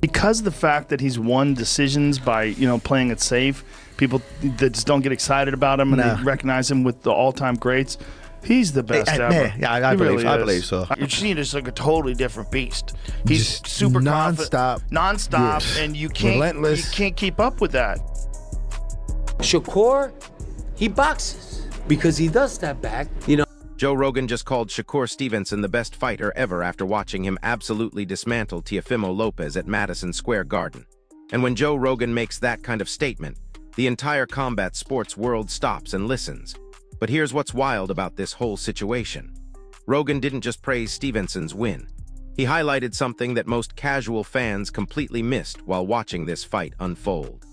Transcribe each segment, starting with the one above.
Because of the fact that he's won decisions by, playing it safe, people that just don't get excited about him and they recognize him with the all-time greats. He's the best ever. Yeah, I believe so. You're seeing just like a totally different beast. He's just super nonstop, and you can't keep up with that. Shakur, he boxes because he does step back, Joe Rogan just called Shakur Stevenson the best fighter ever after watching him absolutely dismantle Teofimo Lopez at Madison Square Garden. And when Joe Rogan makes that kind of statement, the entire combat sports world stops and listens. But here's what's wild about this whole situation. Rogan didn't just praise Stevenson's win. He highlighted something that most casual fans completely missed while watching this fight unfold.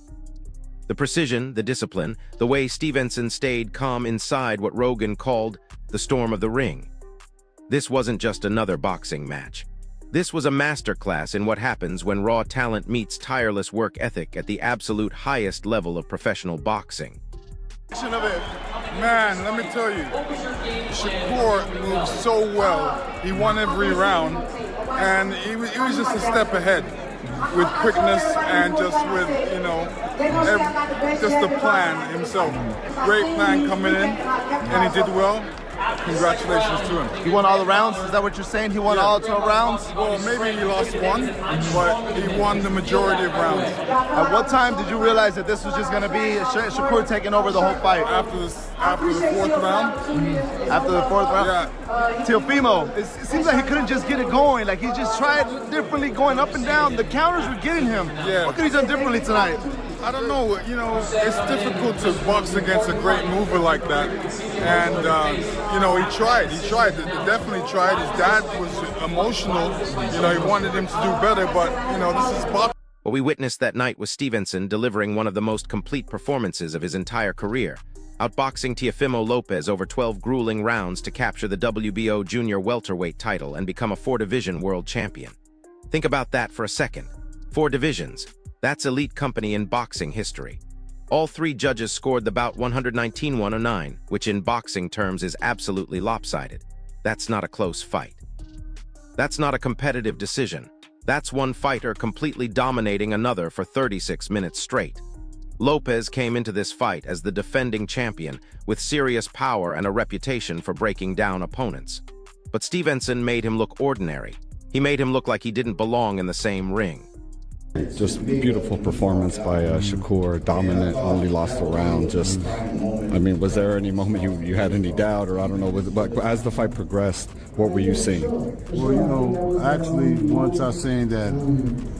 The precision, the discipline, the way Stevenson stayed calm inside what Rogan called the storm of the ring. This wasn't just another boxing match. This was a masterclass in what happens when raw talent meets tireless work ethic at the absolute highest level of professional boxing. Man, let me tell you, Shakur moved so well. He won every round, and he was just a step ahead with quickness and just with, just the plan himself. Great plan coming in, and he did well. Congratulations to him. He won all the rounds? Is that what you're saying? He won all 12 rounds? Well, maybe he lost one, but he won the majority of rounds. At what time did you realize that this was just going to be Shakur taking over the whole fight? After the fourth round. After the fourth round? Yeah. Teofimo, it seems like he couldn't just get it going. Like he just tried differently going up and down. The counters were getting him. Yeah. What could he done differently tonight? I don't know. It's difficult to box against a great mover like that. And, he tried. He definitely tried. His dad was emotional. He wanted him to do better, but, this is boxing. What we witnessed that night was Stevenson delivering one of the most complete performances of his entire career, outboxing Teofimo Lopez over 12 grueling rounds to capture the WBO junior welterweight title and become a 4-division world champion. Think about that for a second. 4 divisions. That's elite company in boxing history. All 3 judges scored the bout 119-109, which in boxing terms is absolutely lopsided. That's not a close fight. That's not a competitive decision. That's one fighter completely dominating another for 36 minutes straight. Lopez came into this fight as the defending champion with serious power and a reputation for breaking down opponents. But Stevenson made him look ordinary. He made him look like he didn't belong in the same ring. Just beautiful performance by Shakur, dominant, only lost a round. Was there any moment you had any doubt, or I don't know, but as the fight progressed, what were you seeing? Well, actually, once I seen that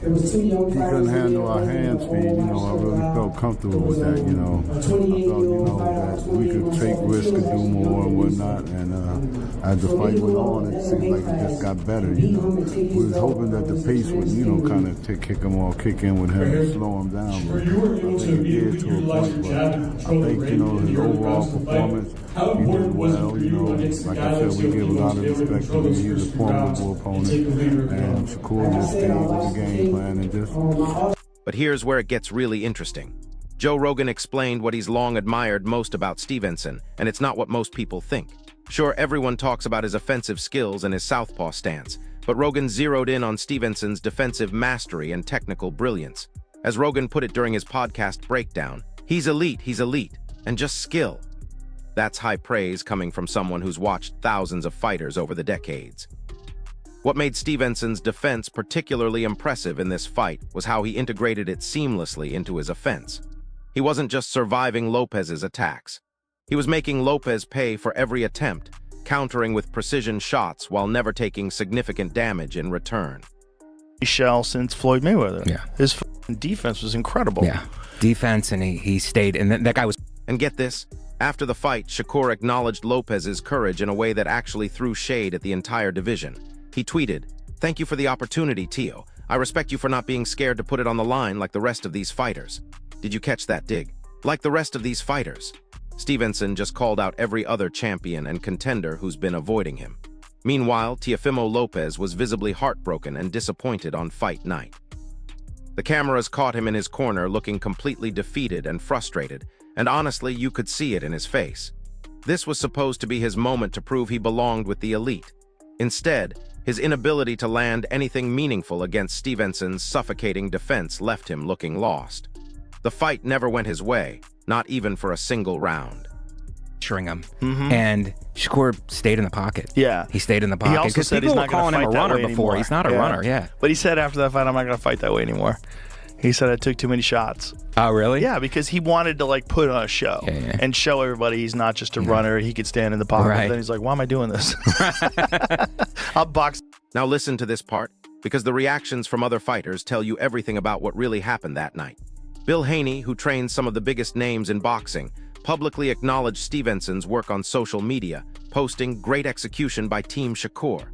he couldn't handle our hand speed, I really felt comfortable with that, I felt, that we could take risks and do more and whatnot, and as the fight went on, it seemed like it just got better, We was hoping that the pace would, kind of kick him off, kick in with him and slow him down, but I think it did to a point, but I think, his overall performance, he did well, like I said, we give a lot of respect to him. He's a formidable opponent, and Shakur just stayed with the game plan and just... But here's where it gets really interesting. Joe Rogan explained what he's long admired most about Stevenson, and it's not what most people think. Sure, everyone talks about his offensive skills and his southpaw stance, but Rogan zeroed in on Stevenson's defensive mastery and technical brilliance. As Rogan put it during his podcast breakdown, he's elite, and just skill. That's high praise coming from someone who's watched thousands of fighters over the decades. What made Stevenson's defense particularly impressive in this fight was how he integrated it seamlessly into his offense. He wasn't just surviving Lopez's attacks. He was making Lopez pay for every attempt, countering with precision shots while never taking significant damage in return. Shell since Floyd Mayweather. Yeah. His defense was incredible. Yeah. Defense, and he stayed, and that guy was... And get this, after the fight, Shakur acknowledged Lopez's courage in a way that actually threw shade at the entire division. He tweeted, "Thank you for the opportunity, Teo. I respect you for not being scared to put it on the line like the rest of these fighters." Did you catch that dig? Like the rest of these fighters. Stevenson just called out every other champion and contender who's been avoiding him. Meanwhile, Teofimo Lopez was visibly heartbroken and disappointed on fight night. The cameras caught him in his corner looking completely defeated and frustrated, and honestly, you could see it in his face. This was supposed to be his moment to prove he belonged with the elite. Instead, his inability to land anything meaningful against Stevenson's suffocating defense left him looking lost. The fight never went his way, not even for a single round. Him. And Shakur stayed in the pocket. Yeah. He stayed in the pocket. He also said he's not calling him a runner before. Anymore. He's not a runner, yeah. But he said after that fight, I'm not going to fight that way anymore. He said I took too many shots. Oh, really? Yeah, because he wanted to like put on a show and show everybody he's not just a runner. He could stand in the pocket. Right. Then he's like, why am I doing this? I'll box. Now listen to this part, because the reactions from other fighters tell you everything about what really happened that night. Bill Haney, who trains some of the biggest names in boxing, publicly acknowledged Stevenson's work on social media, posting "Great execution by Team Shakur."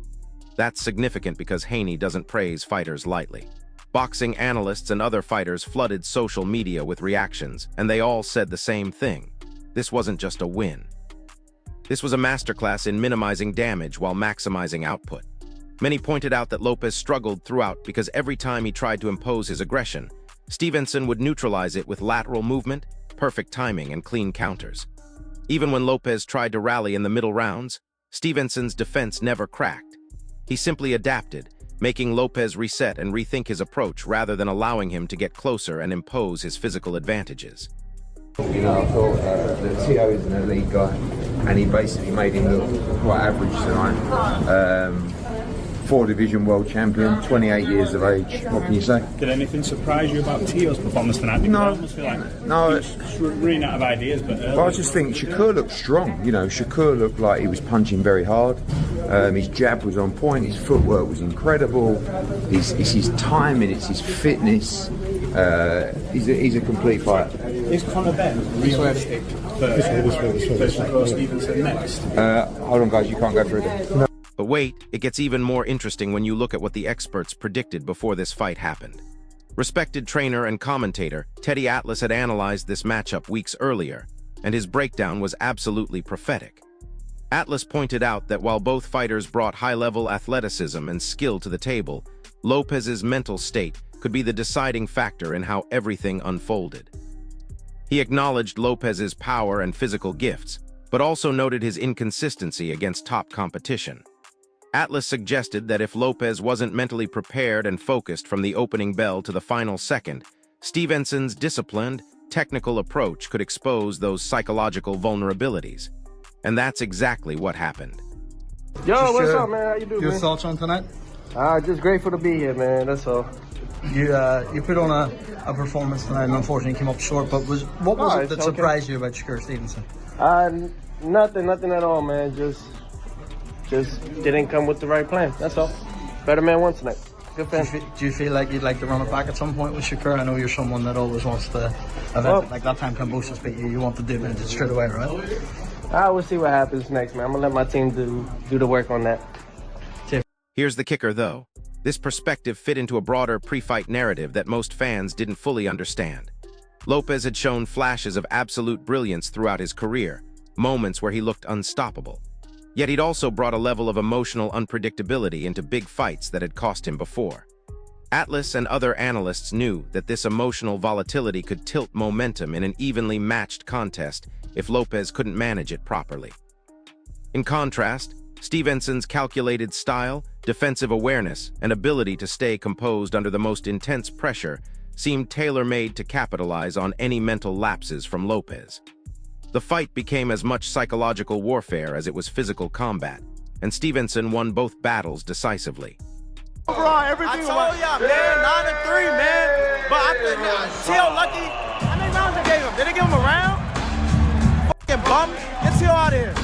That's significant because Haney doesn't praise fighters lightly. Boxing analysts and other fighters flooded social media with reactions, and they all said the same thing. This wasn't just a win. This was a masterclass in minimizing damage while maximizing output. Many pointed out that Lopez struggled throughout because every time he tried to impose his aggression, Stevenson would neutralize it with lateral movement, perfect timing, and clean counters. Even when Lopez tried to rally in the middle rounds, Stevenson's defense never cracked. He simply adapted, making Lopez reset and rethink his approach rather than allowing him to get closer and impose his physical advantages. You know, I thought that Teo is an elite guy, and he basically made him look quite average tonight. 4-division world champion, 28 years of age. What can you say? Did anything surprise you about Teo's performance tonight? No. I almost feel like he's running out of ideas. But I just think Shakur looked strong. You know, Shakur looked like he was punching very hard. His jab was on point. His footwork was incredible. It's his timing. It's his fitness. He's a complete fighter. Is Conor Ben realistic for Shakur Stevenson next? Hold on, guys. You can't go through there. No. But wait, it gets even more interesting when you look at what the experts predicted before this fight happened. Respected trainer and commentator Teddy Atlas had analyzed this matchup weeks earlier, and his breakdown was absolutely prophetic. Atlas pointed out that while both fighters brought high-level athleticism and skill to the table, Lopez's mental state could be the deciding factor in how everything unfolded. He acknowledged Lopez's power and physical gifts, but also noted his inconsistency against top competition. Atlas suggested that if Lopez wasn't mentally prepared and focused from the opening bell to the final second, Stevenson's disciplined, technical approach could expose those psychological vulnerabilities. And that's exactly what happened. Yo, what's up, man? How you doing, Your man? thoughts on tonight? Just grateful to be here, man. That's all. You put on a performance tonight and unfortunately came up short, but what was it that surprised you about Shakur Stevenson? Nothing at all, man. Just didn't come with the right plan. That's all. Better man won tonight. Good fan. Do you feel like you'd like to run it back at some point with Shakur? I know you're someone that always wants to like that time Kambosos beat you. You want to do it straight away, right? We'll see what happens next, man. I'm gonna let my team do the work on that. Here's the kicker, though. This perspective fit into a broader pre-fight narrative that most fans didn't fully understand. Lopez had shown flashes of absolute brilliance throughout his career, moments where he looked unstoppable. Yet he'd also brought a level of emotional unpredictability into big fights that had cost him before. Atlas and other analysts knew that this emotional volatility could tilt momentum in an evenly matched contest if Lopez couldn't manage it properly. In contrast, Stevenson's calculated style, defensive awareness, and ability to stay composed under the most intense pressure seemed tailor-made to capitalize on any mental lapses from Lopez. The fight became as much psychological warfare as it was physical combat, and Stevenson won both battles decisively. Overall, everything I told y'all, man, 9-3, man. But I Teo lucky. How many rounds they gave him? Did they give him a round? Fucking bum. Get Teo out of here.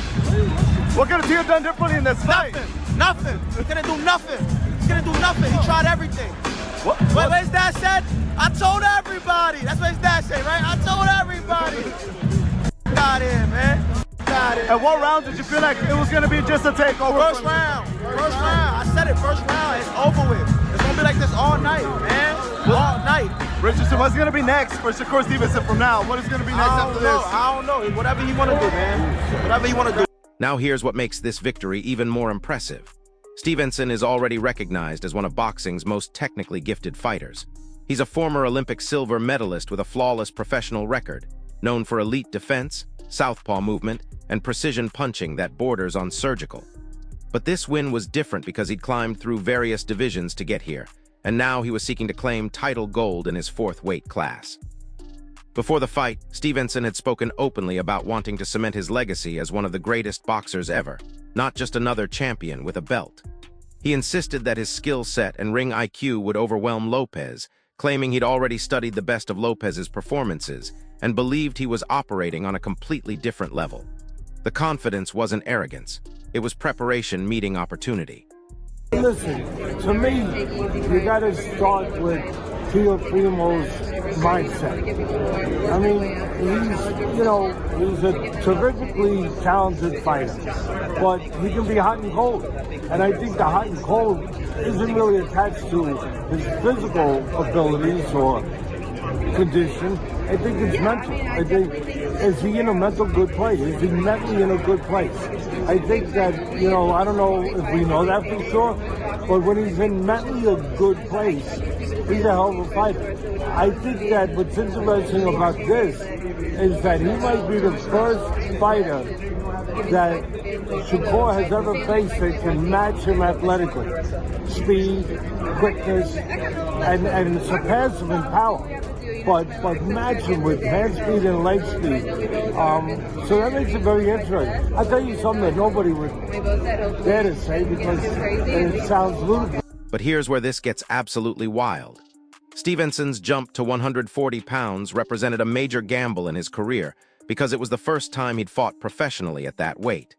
What could Teo done differently in this fight? Nothing. He couldn't do nothing. He couldn't do nothing. He tried everything. What his dad said? I told everybody. That's what his dad said, right? I told everybody. Got in, man. Got in. At what round did you feel like it was going to be just a takeover? First round. First round. I said it. First round. It's over with. It's going to be like this all night, man. All night. Richardson, what's going to be next for Shakur Stevenson from now? What is going to be next after this? I don't know. Whatever he want to do, man. Whatever he want to do. Now here's what makes this victory even more impressive. Stevenson is already recognized as one of boxing's most technically gifted fighters. He's a former Olympic silver medalist with a flawless professional record, known for elite defense, southpaw movement, and precision punching that borders on surgical. But this win was different because he'd climbed through various divisions to get here, and now he was seeking to claim title gold in his 4th weight class. Before the fight, Stevenson had spoken openly about wanting to cement his legacy as one of the greatest boxers ever, not just another champion with a belt. He insisted that his skill set and ring IQ would overwhelm Lopez, claiming he'd already studied the best of Lopez's performances and believed he was operating on a completely different level. The confidence wasn't arrogance. It was preparation meeting opportunity. Listen, to me, you got to start with Teofimo's mindset. I mean, he's a terrifically talented fighter, but he can be hot and cold. And I think the hot and cold isn't really attached to his physical abilities or condition. I think it's mental. I think, is he in a mental good place? Is he mentally in a good place? I think that, I don't know if we know that for sure, but when he's in mentally a good place, he's a hell of a fighter. I think that what's interesting about this is that he might be the first fighter that Shakur has ever faced that can match him athletically. Speed, quickness, and surpass him in power. But match him with hand speed and leg speed. So that makes it very interesting. I'll tell you something that nobody would dare to say because it sounds ludicrous. But here's where this gets absolutely wild. Stevenson's jump to 140 pounds represented a major gamble in his career because it was the first time he'd fought professionally at that weight.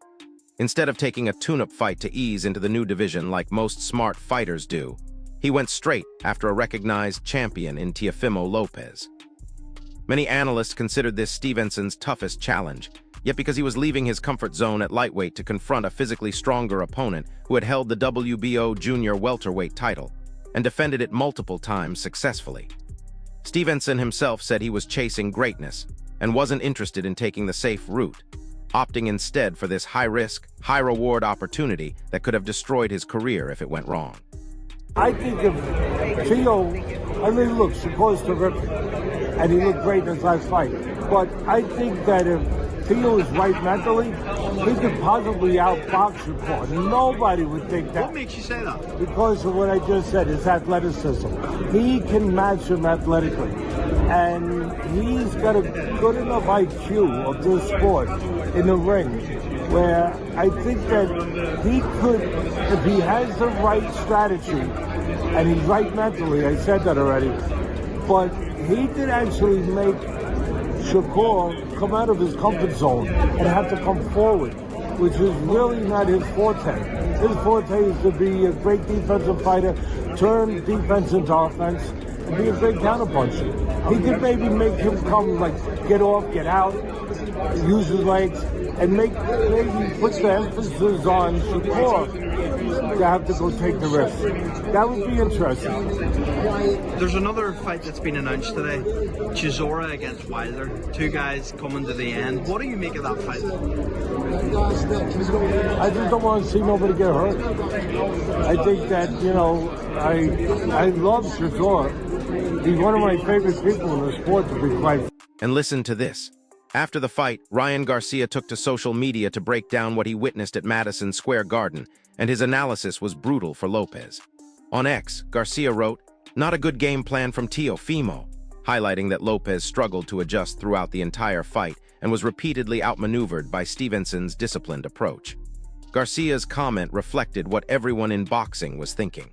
Instead of taking a tune-up fight to ease into the new division like most smart fighters do, he went straight after a recognized champion in Teofimo Lopez. Many analysts considered this Stevenson's toughest challenge, yet because he was leaving his comfort zone at lightweight to confront a physically stronger opponent who had held the WBO junior welterweight title and defended it multiple times successfully. Stevenson himself said he was chasing greatness and wasn't interested in taking the safe route, opting instead for this high-risk, high-reward opportunity that could have destroyed his career if it went wrong. I think if Teo, look, Shakur's terrific, and he looked great in his last fight. But I think that if Teo is right mentally, he could possibly outbox Shakur. Nobody would think that. What makes you say that? Because of what I just said, his athleticism. He can match him athletically. And he's got a good enough IQ of this sport in the ring where I think that he could, if he has the right strategy, and he's right mentally, I said that already, but he did actually make Shakur come out of his comfort zone and have to come forward, which is really not his forte. His forte is to be a great defensive fighter, turn defense into offense, and be a great counterpuncher. He could maybe make him come, get off, get out, use his legs, and maybe put the emphasis on Shakur to have to go take the risk. That would be interesting. There's another fight that's been announced today, Chisora against Wilder. Two guys coming to the end. What do you make of that fight? I just don't want to see nobody get hurt. I think that, I love Chisora. He's one of my favorite people in the sport, to be quite. And listen to this. After the fight, Ryan Garcia took to social media to break down what he witnessed at Madison Square Garden, and his analysis was brutal for Lopez. On X, Garcia wrote, "Not a good game plan from Teofimo," highlighting that Lopez struggled to adjust throughout the entire fight and was repeatedly outmaneuvered by Stevenson's disciplined approach. Garcia's comment reflected what everyone in boxing was thinking.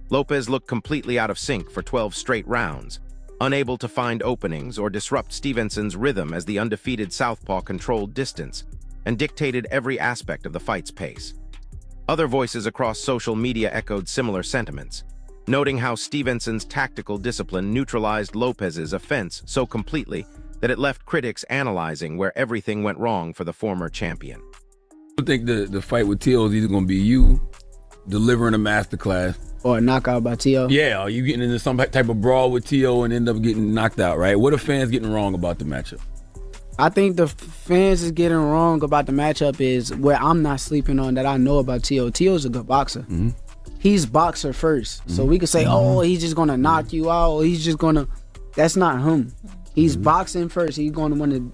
Lopez looked completely out of sync for 12 straight rounds, unable to find openings or disrupt Stevenson's rhythm as the undefeated southpaw controlled distance and dictated every aspect of the fight's pace. Other voices across social media echoed similar sentiments, noting how Stevenson's tactical discipline neutralized Lopez's offense so completely that it left critics analyzing where everything went wrong for the former champion. I think the fight with Teo is either going to be you delivering a masterclass or a knockout by Teo. Yeah, or you getting into some type of brawl with Teo and end up getting knocked out, right? What are fans getting wrong about the matchup? I think the fans is getting wrong about the matchup is where I'm not sleeping on that I know about Teo. Teo's a good boxer. Mm-hmm. He's boxer first. Mm-hmm. So we could say, he's just going to knock you out. Or he's just going to... That's not him. He's boxing first. He's going to want to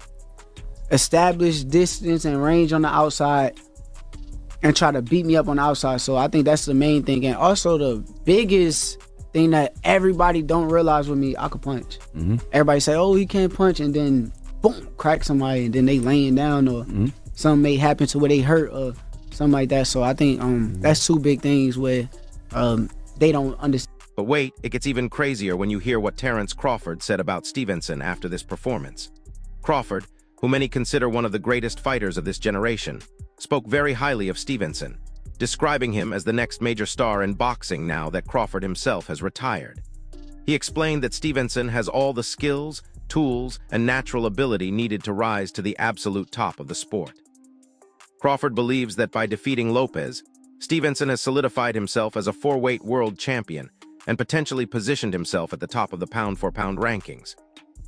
establish distance and range on the outside. and try to beat me up on the outside. So I think that's the main thing. And also the biggest thing that everybody don't realize with me, I could punch. Everybody say, oh, he can't punch, and then boom, crack somebody, and then they laying down, or something may happen to where they hurt or something like that. So I think that's two big things where they don't understand. But wait, it gets even crazier when you hear what Terrence Crawford said about Stevenson after this performance. Crawford, who many consider one of the greatest fighters of this generation, spoke very highly of Stevenson, describing him as the next major star in boxing now that Crawford himself has retired. He explained that Stevenson has all the skills, tools, and natural ability needed to rise to the absolute top of the sport. Crawford believes that by defeating Lopez, Stevenson has solidified himself as a 4-weight world champion and potentially positioned himself at the top of the pound-for-pound rankings.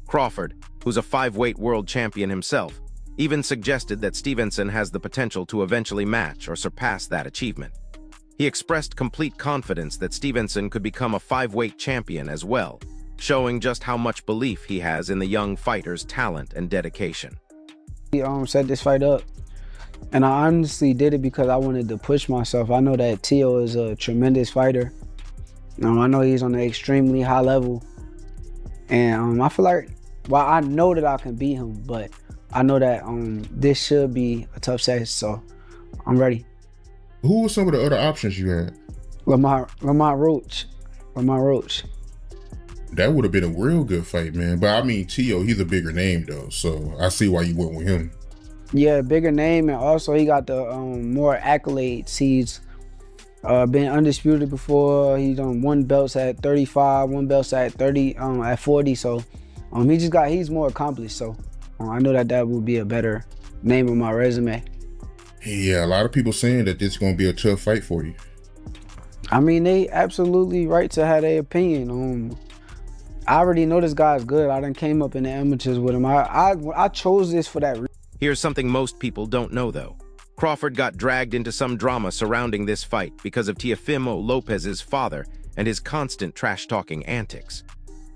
Crawford, who's a 5-weight world champion himself, even suggested that Stevenson has the potential to eventually match or surpass that achievement. He expressed complete confidence that Stevenson could become a 5-weight champion as well, showing just how much belief he has in the young fighter's talent and dedication. He set this fight up, and I honestly did it because I wanted to push myself. I know that Teo is a tremendous fighter. I know he's on an extremely high level, and I feel like, well, I know that I can beat him, but I know that this should be a tough set, so I'm ready. Who were some of the other options you had? Lamar Roach. That would have been a real good fight, man. But I mean, Teo, he's a bigger name though, so I see why you went with him. Yeah, bigger name, and also he got the more accolades. He's been undisputed before. He's won belts at 35, won belts at 30, at 40. So he's more accomplished. So I know that would be a better name on my resume. Yeah, a lot of people saying that this is going to be a tough fight for you. I mean, they absolutely right to have their opinion. I already know this guy's good. I done came up in the amateurs with him. I chose this for that reason. Here's something most people don't know, though. Crawford got dragged into some drama surrounding this fight because of Teofimo Lopez's father and his constant trash-talking antics.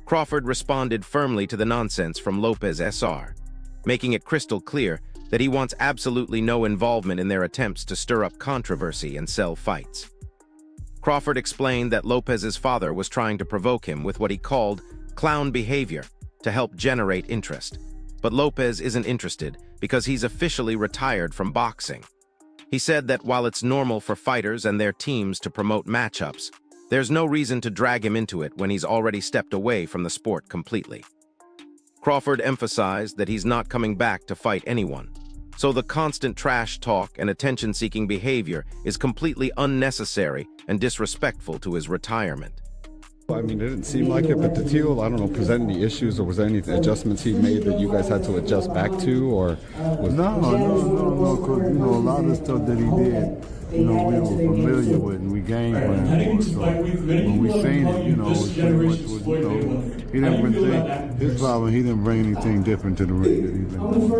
Crawford responded firmly to the nonsense from Lopez SR, making it crystal clear that he wants absolutely no involvement in their attempts to stir up controversy and sell fights. Crawford explained that Lopez's father was trying to provoke him with what he called clown behavior to help generate interest. But Lopez isn't interested because he's officially retired from boxing. He said that while it's normal for fighters and their teams to promote matchups, there's no reason to drag him into it when he's already stepped away from the sport completely. Crawford emphasized that he's not coming back to fight anyone, so the constant trash talk and attention-seeking behavior is completely unnecessary and disrespectful to his retirement. I mean, it didn't seem like it, but did Teo, I don't know, present any issues, or was there any adjustments he made that you guys had to adjust back to, or? No, because, a lot of the stuff that he did, we were familiar with and we game planned for. So when we seen it, it was pretty much he didn't bring his problem. He didn't bring anything different to the ring that he's been doing.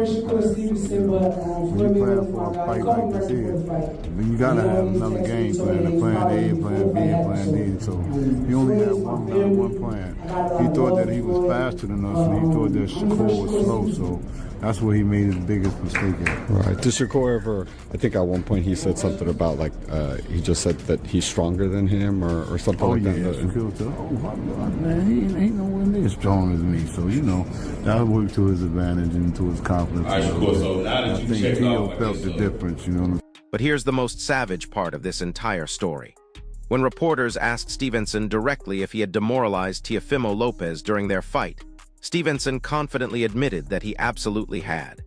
When you plan for a fight like this here, then you gotta have another game plan, a plan A, a plan B, a plan D. So he only had one plan. He thought that he was faster than us, and he thought that Shakur was slow. So that's where he made his biggest mistake at. Right. Did Shakur ever, I think at one point he said something about he just said that he's stronger than him or something like that. Shakur said, man, he ain't nowhere near as strong as me. So, that worked to his advantage and to his confidence. I think Teo felt the difference, But here's the most savage part of this entire story. When reporters asked Stevenson directly if he had demoralized Teofimo Lopez during their fight, Stevenson confidently admitted that he absolutely had.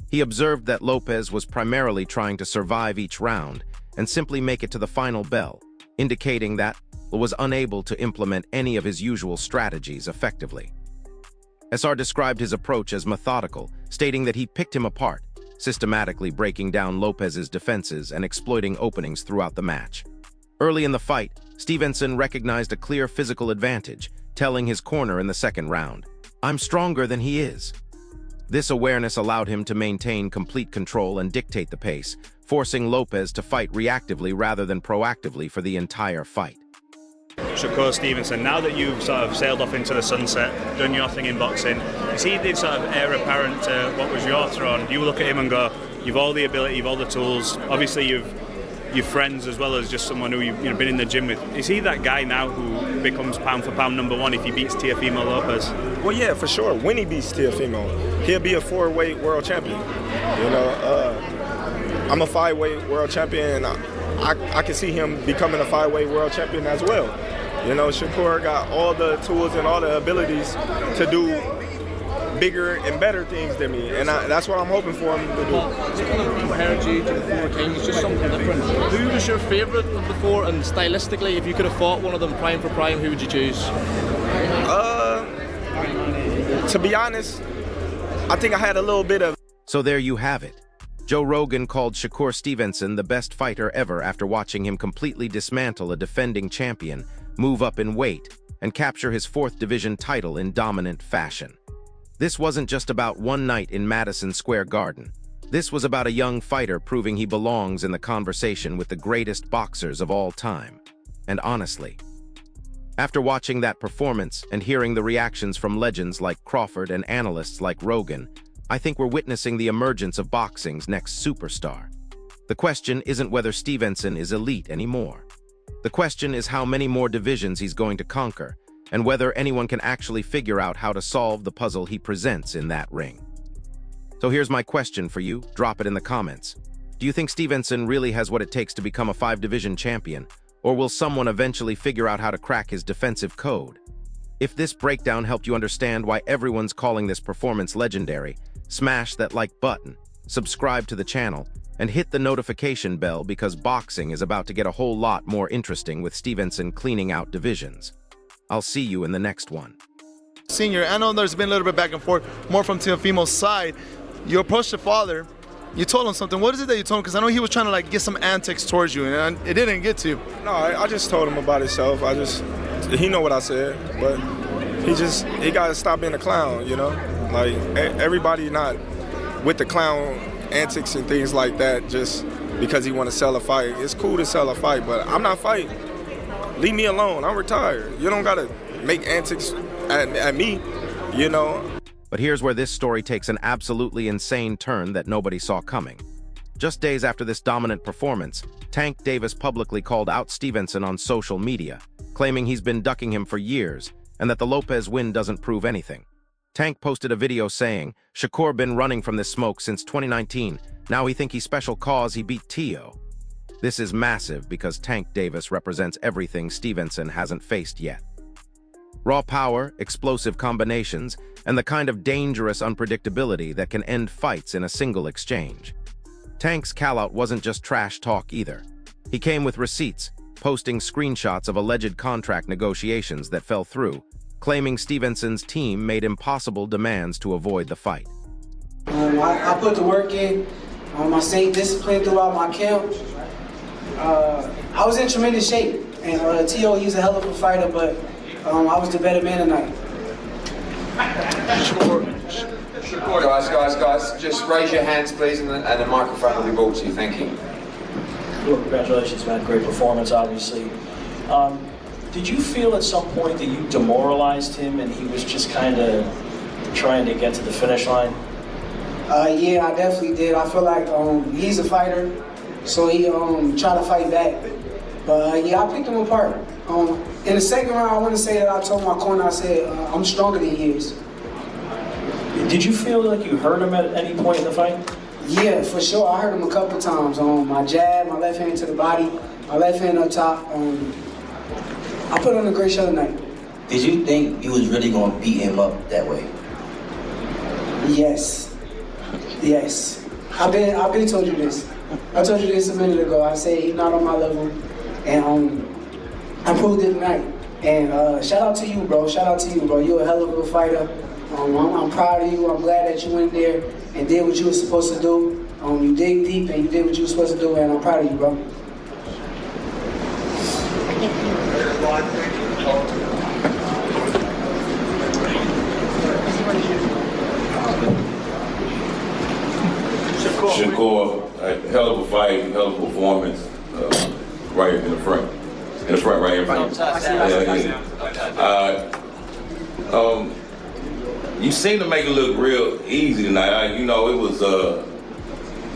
He observed that Lopez was primarily trying to survive each round and simply make it to the final bell, indicating that he was unable to implement any of his usual strategies effectively. SR described his approach as methodical, stating that he picked him apart, systematically breaking down Lopez's defenses and exploiting openings throughout the match. Early in the fight, Stevenson recognized a clear physical advantage, telling his corner in the second round, "I'm stronger than he is." This awareness allowed him to maintain complete control and dictate the pace, forcing Lopez to fight reactively rather than proactively for the entire fight. Shakur Stevenson, now that you've sort of sailed off into the sunset, done your thing in boxing, is he the sort of heir apparent to what was your throne? Do you look at him and go, you've all the ability, you've all the tools, obviously you've your friends as well as just someone who you've been in the gym with. Is he that guy now who becomes pound for pound #1 if he beats Teofimo Lopez? Well, yeah, for sure. When he beats Teofimo, he'll be a 4-weight world champion. You know, I'm a 5-weight world champion, and I can see him becoming a 5-weight world champion as well. You know, Shakur got all the tools and all the abilities to do bigger and better things than me, and that's what I'm hoping for him to do. Just kind of compared you to the 4 kings, just something different. Who was your favourite of the 4, and stylistically, if you could have fought one of them prime for prime, who would you choose? To be honest, I think I had a little bit of... So there you have it. Joe Rogan called Shakur Stevenson the best fighter ever after watching him completely dismantle a defending champion, move up in weight, and capture his 4th division title in dominant fashion. This wasn't just about one night in Madison Square Garden. This was about a young fighter proving he belongs in the conversation with the greatest boxers of all time. And honestly, after watching that performance and hearing the reactions from legends like Crawford and analysts like Rogan, I think we're witnessing the emergence of boxing's next superstar. The question isn't whether Stevenson is elite anymore. The question is how many more divisions he's going to conquer, and whether anyone can actually figure out how to solve the puzzle he presents in that ring. So here's my question for you, drop it in the comments. Do you think Stevenson really has what it takes to become a 5-division champion, or will someone eventually figure out how to crack his defensive code? If this breakdown helped you understand why everyone's calling this performance legendary, smash that like button, subscribe to the channel, and hit the notification bell because boxing is about to get a whole lot more interesting with Stevenson cleaning out divisions. I'll see you in the next one. Senior, I know there's been a little bit back and forth, more from Teofimo's side. You approached your father, you told him something. What is it that you told him? Because I know he was trying to like get some antics towards you, and it didn't get to you. No, I just told him about himself. He know what I said, but he got to stop being a clown, you know? Like, everybody not with the clown antics and things like that just because he want to sell a fight. It's cool to sell a fight, but I'm not fighting. Leave me alone. I'm retired. You don't got to make antics at me, you know? But here's where this story takes an absolutely insane turn that nobody saw coming. Just days after this dominant performance, Tank Davis publicly called out Stevenson on social media, claiming he's been ducking him for years and that the Lopez win doesn't prove anything. Tank posted a video saying, Shakur been running from this smoke since 2019. Now he think he's special cause he beat Teo. This is massive because Tank Davis represents everything Stevenson hasn't faced yet. Raw power, explosive combinations, and the kind of dangerous unpredictability that can end fights in a single exchange. Tank's callout wasn't just trash talk either. He came with receipts, posting screenshots of alleged contract negotiations that fell through, claiming Stevenson's team made impossible demands to avoid the fight. I put the work in. I stayed disciplined throughout my camp. I was in tremendous shape, and Teo, he's a hell of a fighter, but I was the better man tonight. Guys, just raise your hands, please, and the microphone will be brought to you. Thank you. Well, congratulations, man. Great performance, obviously. Did you feel at some point that you demoralized him and he was just kind of trying to get to the finish line? Yeah, I definitely did. I feel like he's a fighter, so he tried to fight back. But yeah, I picked him apart. In the second round, I want to say that I told my corner, I said, I'm stronger than he is. Did you feel like you hurt him at any point in the fight? Yeah, for sure. I hurt him a couple times. My jab, my left hand to the body, my left hand up top. I put on a great show tonight. Did you think you was really going to beat him up that way? Yes. Yes. I've been told you this. I told you this a minute ago. I said he's not on my level, and I proved it tonight. And shout out to you, bro. Shout out to you, bro. You're a hell of a fighter. I'm proud of you. I'm glad that you went there and did what you were supposed to do. You dig deep and you did what you were supposed to do, and I'm proud of you, bro. Shakur, hell of a fight, hell of a performance, right in the front. In the front, right in front. You seem to make it look real easy tonight. You know,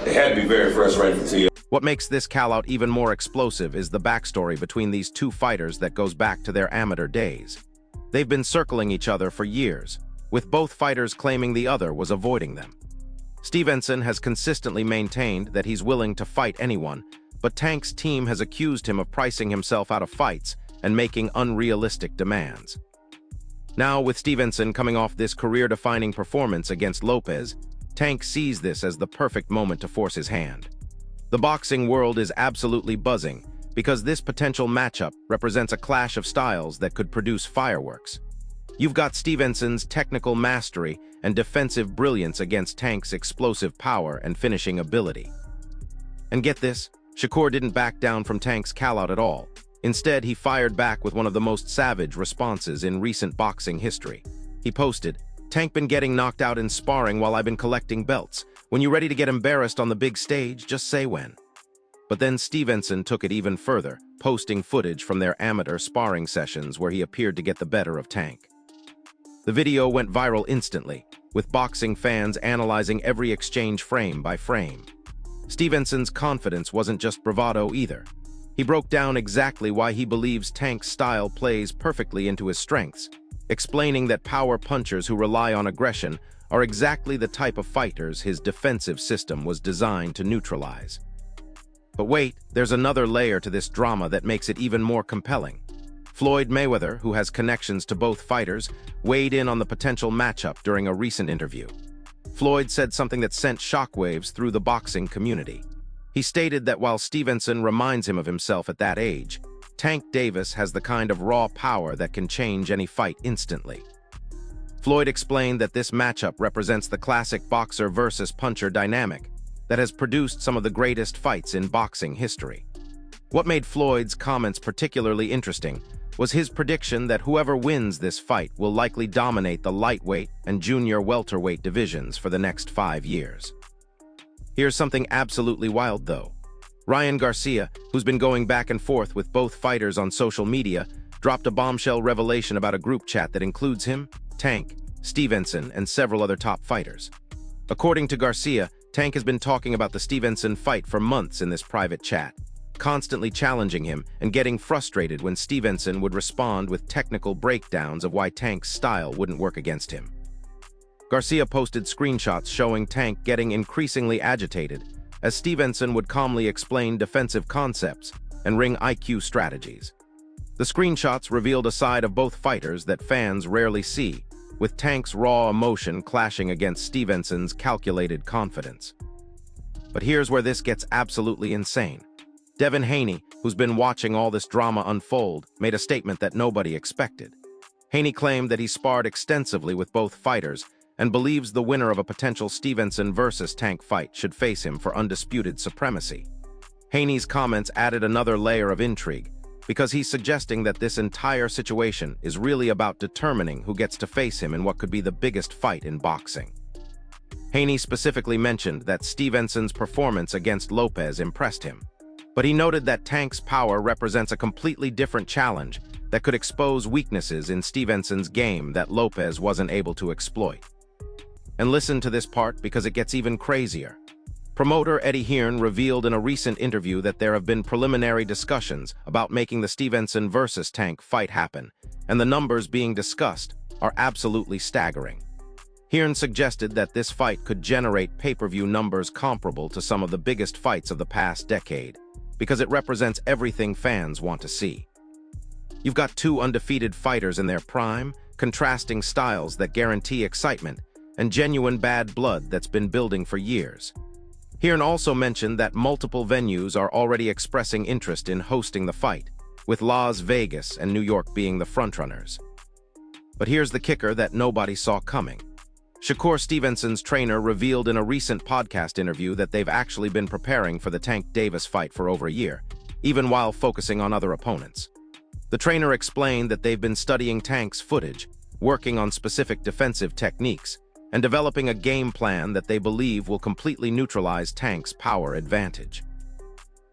it had to be very frustrating for Teo. What makes this call-out even more explosive is the backstory between these two fighters that goes back to their amateur days. They've been circling each other for years, with both fighters claiming the other was avoiding them. Stevenson has consistently maintained that he's willing to fight anyone, but Tank's team has accused him of pricing himself out of fights and making unrealistic demands. Now, with Stevenson coming off this career-defining performance against Lopez, Tank sees this as the perfect moment to force his hand. The boxing world is absolutely buzzing because this potential matchup represents a clash of styles that could produce fireworks. You've got Stevenson's technical mastery and defensive brilliance against Tank's explosive power and finishing ability. And get this, Shakur didn't back down from Tank's call-out at all. Instead, he fired back with one of the most savage responses in recent boxing history. He posted, "Tank been getting knocked out in sparring while I've been collecting belts. When you're ready to get embarrassed on the big stage, just say when." But then Stevenson took it even further, posting footage from their amateur sparring sessions where he appeared to get the better of Tank. The video went viral instantly, with boxing fans analyzing every exchange frame by frame. Stevenson's confidence wasn't just bravado either. He broke down exactly why he believes Tank's style plays perfectly into his strengths, explaining that power punchers who rely on aggression are exactly the type of fighters his defensive system was designed to neutralize. But wait, there's another layer to this drama that makes it even more compelling. Floyd Mayweather, who has connections to both fighters, weighed in on the potential matchup during a recent interview. Floyd said something that sent shockwaves through the boxing community. He stated that while Stevenson reminds him of himself at that age, Tank Davis has the kind of raw power that can change any fight instantly. Floyd explained that this matchup represents the classic boxer versus puncher dynamic that has produced some of the greatest fights in boxing history. What made Floyd's comments particularly interesting was his prediction that whoever wins this fight will likely dominate the lightweight and junior welterweight divisions for the next 5 years. Here's something absolutely wild, though. Ryan Garcia, who's been going back and forth with both fighters on social media, dropped a bombshell revelation about a group chat that includes him, Tank, Stevenson, and several other top fighters. According to Garcia, Tank has been talking about the Stevenson fight for months in this private chat, constantly challenging him and getting frustrated when Stevenson would respond with technical breakdowns of why Tank's style wouldn't work against him. Garcia posted screenshots showing Tank getting increasingly agitated as Stevenson would calmly explain defensive concepts and ring IQ strategies. The screenshots revealed a side of both fighters that fans rarely see, with Tank's raw emotion clashing against Stevenson's calculated confidence. But here's where this gets absolutely insane. Devin Haney, who's been watching all this drama unfold, made a statement that nobody expected. Haney claimed that he sparred extensively with both fighters and believes the winner of a potential Stevenson versus Tank fight should face him for undisputed supremacy. Haney's comments added another layer of intrigue, because he's suggesting that this entire situation is really about determining who gets to face him in what could be the biggest fight in boxing. Haney specifically mentioned that Stevenson's performance against Lopez impressed him, but he noted that Tank's power represents a completely different challenge that could expose weaknesses in Stevenson's game that Lopez wasn't able to exploit. And listen to this part because it gets even crazier. Promoter Eddie Hearn revealed in a recent interview that there have been preliminary discussions about making the Stevenson versus Tank fight happen, and the numbers being discussed are absolutely staggering. Hearn suggested that this fight could generate pay-per-view numbers comparable to some of the biggest fights of the past decade, because it represents everything fans want to see. You've got two undefeated fighters in their prime, contrasting styles that guarantee excitement, and genuine bad blood that's been building for years. Hearn also mentioned that multiple venues are already expressing interest in hosting the fight, with Las Vegas and New York being the frontrunners. But here's the kicker that nobody saw coming. Shakur Stevenson's trainer revealed in a recent podcast interview that they've actually been preparing for the Tank Davis fight for over a year, even while focusing on other opponents. The trainer explained that they've been studying Tank's footage, working on specific defensive techniques, and developing a game plan that they believe will completely neutralize Tank's power advantage.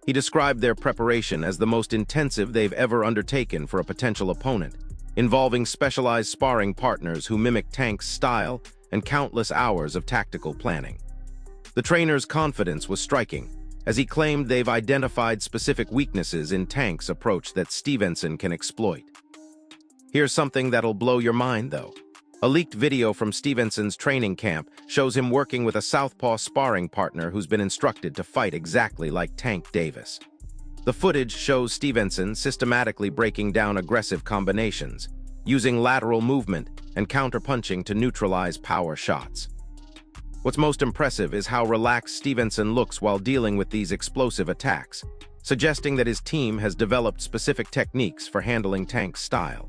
He described their preparation as the most intensive they've ever undertaken for a potential opponent, involving specialized sparring partners who mimic Tank's style and countless hours of tactical planning. The trainer's confidence was striking, as he claimed they've identified specific weaknesses in Tank's approach that Stevenson can exploit. Here's something that'll blow your mind, though. A leaked video from Stevenson's training camp shows him working with a southpaw sparring partner who's been instructed to fight exactly like Tank Davis. The footage shows Stevenson systematically breaking down aggressive combinations, using lateral movement and counterpunching to neutralize power shots. What's most impressive is how relaxed Stevenson looks while dealing with these explosive attacks, suggesting that his team has developed specific techniques for handling Tank's style.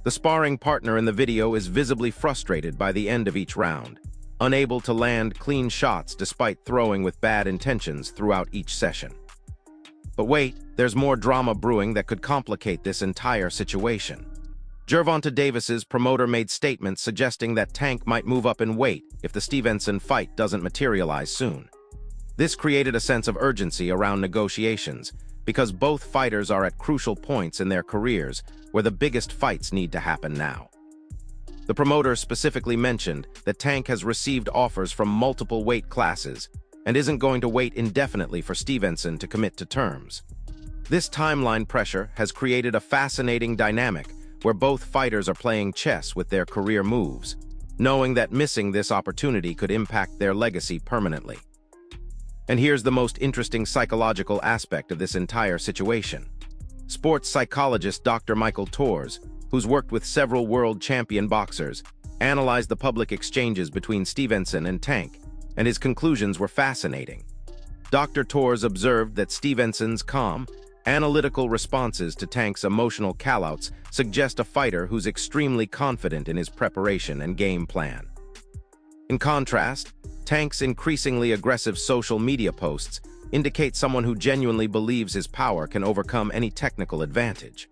The sparring partner in the video is visibly frustrated by the end of each round, unable to land clean shots despite throwing with bad intentions throughout each session. But wait, there's more drama brewing that could complicate this entire situation. Gervonta Davis's promoter made statements suggesting that Tank might move up in weight if the Stevenson fight doesn't materialize soon. This created a sense of urgency around negotiations, because both fighters are at crucial points in their careers where the biggest fights need to happen now. The promoter specifically mentioned that Tank has received offers from multiple weight classes and isn't going to wait indefinitely for Stevenson to commit to terms. This timeline pressure has created a fascinating dynamic where both fighters are playing chess with their career moves, knowing that missing this opportunity could impact their legacy permanently. And here's the most interesting psychological aspect of this entire situation. Sports psychologist Dr. Michael Torres, who's worked with several world champion boxers, analyzed the public exchanges between Stevenson and Tank, and his conclusions were fascinating. Dr. Torres observed that Stevenson's calm, analytical responses to Tank's emotional callouts suggest a fighter who's extremely confident in his preparation and game plan. In contrast, Tank's increasingly aggressive social media posts indicate someone who genuinely believes his power can overcome any technical advantage.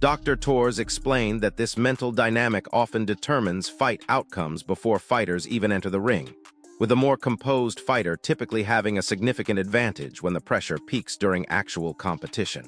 Dr. Torres explained that this mental dynamic often determines fight outcomes before fighters even enter the ring, with a more composed fighter typically having a significant advantage when the pressure peaks during actual competition.